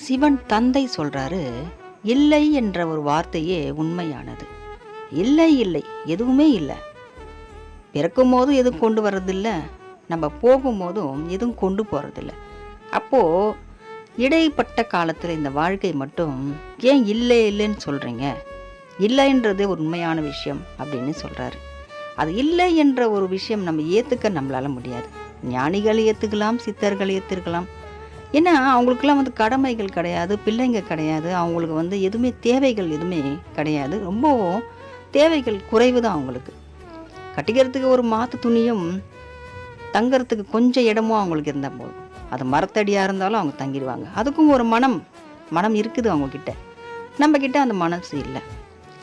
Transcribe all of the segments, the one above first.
சிவன் தந்தை சொல்றாரு, இல்லை என்ற ஒரு வார்த்தையே உண்மையானது. இல்லை இல்லை, எதுவுமே இல்லை. பிறக்கும் போதும் எதுவும் கொண்டு வர்றதில்ல, நம்ம போகும்போதும் எதுவும் கொண்டு போகிறதில்ல. அப்போது இடைப்பட்ட காலத்தில் இந்த வாழ்க்கை மட்டும் ஏன் இல்லை இல்லைன்னு சொல்கிறீங்க? இல்லைன்றது ஒரு உண்மையான விஷயம் அப்படின்னு சொல்கிறாரு. அது இல்லை என்ற ஒரு விஷயம் நம்ம ஏற்றுக்க நம்மளால் முடியாது. ஞானிகள் ஏற்றுக்கலாம், சித்தர்கள் ஏற்றுக்கலாம். ஏன்னா அவங்களுக்கெல்லாம் கடமைகள் கிடையாது, பிள்ளைங்க கிடையாது, அவங்களுக்கு எதுவுமே தேவைகள் எதுவுமே கிடையாது. ரொம்பவும் தேவைகள் குறைவு தான் அவங்களுக்கு. கட்டிக்கிறதுக்கு ஒரு மாற்று துணியும் தங்கறதுக்கு கொஞ்சம் இடமும் அவங்களுக்கு இருந்தால் போதும். அது மரத்தடியாக இருந்தாலும் அவங்க தங்கிடுவாங்க. அதுக்கும் ஒரு மனம் இருக்குது அவங்கக்கிட்ட. நம்மக்கிட்ட அந்த மனசு இல்லை.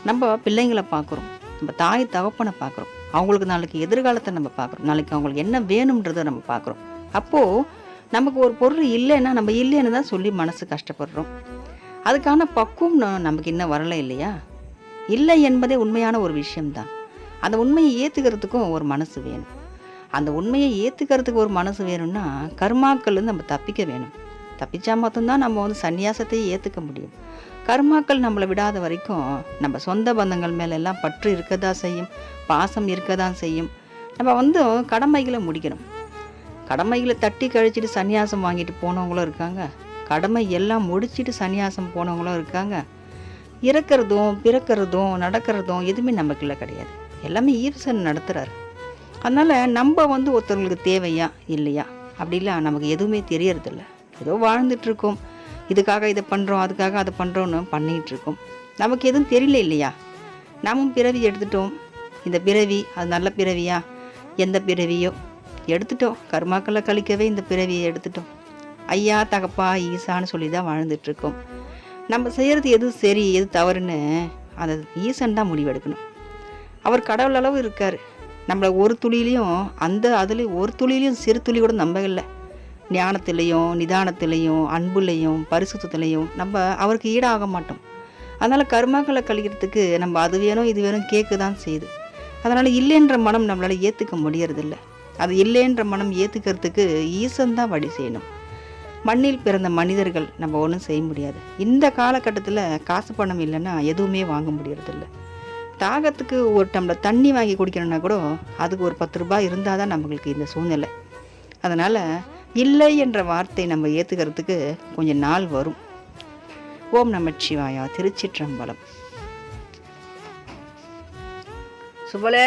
நம்ம பிள்ளைங்களை பார்க்குறோம், நம்ம தாய் தகப்பனை பார்க்குறோம், அவங்களுக்கு நாளைக்கு எதிர்காலத்தை நம்ம பார்க்குறோம், நாளைக்கு அவங்களுக்கு என்ன வேணுன்றதை நம்ம பார்க்குறோம். அப்போது நமக்கு ஒரு பொருள் இல்லைன்னா நம்ம இல்லைன்னு தான் சொல்லி மனசு கஷ்டப்படுறோம். அதுக்கான பக்குவம் நமக்கு இன்னும் வரலை இல்லையா? இல்லை என்பதே உண்மையான ஒரு விஷயம்தான். அந்த உண்மையை ஏற்றுக்கிறதுக்கும் ஒரு மனசு வேணும். அந்த உண்மையை ஏற்றுக்கிறதுக்கு ஒரு மனசு வேணும்னா கர்மாக்கள்லேருந்து நம்ம தப்பிக்க வேணும். தப்பிச்சா மட்டும்தான் நம்ம சந்நியாசத்தையே ஏற்றுக்க முடியும். கர்மாக்கள் நம்மளை விடாத வரைக்கும் நம்ம சொந்த பந்தங்கள் மேலெல்லாம் பற்று இருக்க தான் செய்யும், பாசம் இருக்க தான் செய்யும். நம்ம கடமைகளை முடிக்கணும். கடமைகளை தட்டி கழிச்சிட்டு சன்னியாசம் வாங்கிட்டு போனவங்களும் இருக்காங்க, கடமை எல்லாம் முடிச்சுட்டு சன்னியாசம் போனவங்களும் இருக்காங்க. இறக்கிறதும் பிறக்கிறதும் நடக்கிறதும் எதுவுமே நமக்குள்ள கிடையாது. எல்லாமே ஈஸ்வரன் நடத்துகிறாரு. அதனால் நம்ம ஒருத்தவங்களுக்கு தேவையா இல்லையா அப்படிலாம் நமக்கு எதுவுமே தெரியறதில்ல. ஏதோ வாழ்ந்துட்டுருக்கோம், இதுக்காக இதை பண்ணுறோம், அதுக்காக அதை பண்ணுறோன்னு பண்ணிகிட்ருக்கோம். நமக்கு எதுவும் தெரியல இல்லையா? நாமும் பிறவி எடுத்துட்டோம். இந்த பிறவி அது நல்ல பிறவியா, எந்த பிறவியோ எடுத்துட்டோம். கர்மாக்களை கழிக்கவே இந்த பிறவியை எடுத்துட்டோம். ஐயா தகப்பா ஈசான்னு சொல்லி தான் வாழ்ந்துட்டுருக்கோம். நம்ம செய்கிறது எது சரி எது தவறுன்னு அதை ஈசன் தான் முடிவெடுக்கணும். அவர் கடவுள் அளவு இருக்கார். நம்மளை ஒரு துளியிலையும் அதுலேயும் ஒரு துளியிலையும் சிறு துளி கூட நம்ப இல்லை. ஞானத்திலையும் நிதானத்திலையும் அன்புலையும் பரிசுத்திலையும் நம்ம அவருக்கு ஈடாக மாட்டோம். அதனால் கர்மாக்களை கழிக்கிறதுக்கு நம்ம அது வேணும் இது வேணும் கேட்க தான் செய்யுது. அதனால் இல்லைன்ற மனம் நம்மளால் ஏற்றுக்க முடியறதில்ல. அது இல்லைன்ற மனம் ஏற்றுக்கிறதுக்கு ஈசன் தான் வழி செய்யணும். மண்ணில் பிறந்த மனிதர்கள் நம்ம ஒன்றும் செய்ய முடியாது. இந்த காலகட்டத்தில் காசு பணம் இல்லைன்னா எதுவுமே வாங்க முடியறதில்ல. தாகத்துக்கு ஒரு டம்ளர் தண்ணி வாங்கி குடிக்கணும்னா கூட அதுக்கு ஒரு 10 ரூபாய் இருந்தால் தான் நம்மளுக்கு இந்த சூழ்நிலை. அதனால் இல்லை என்ற வார்த்தை நம்ம ஏற்றுக்கிறதுக்கு கொஞ்சம் நாள் வரும். ஓம் நமச்சிவாயா. திருச்சிற்றம்பலம். சுபலே.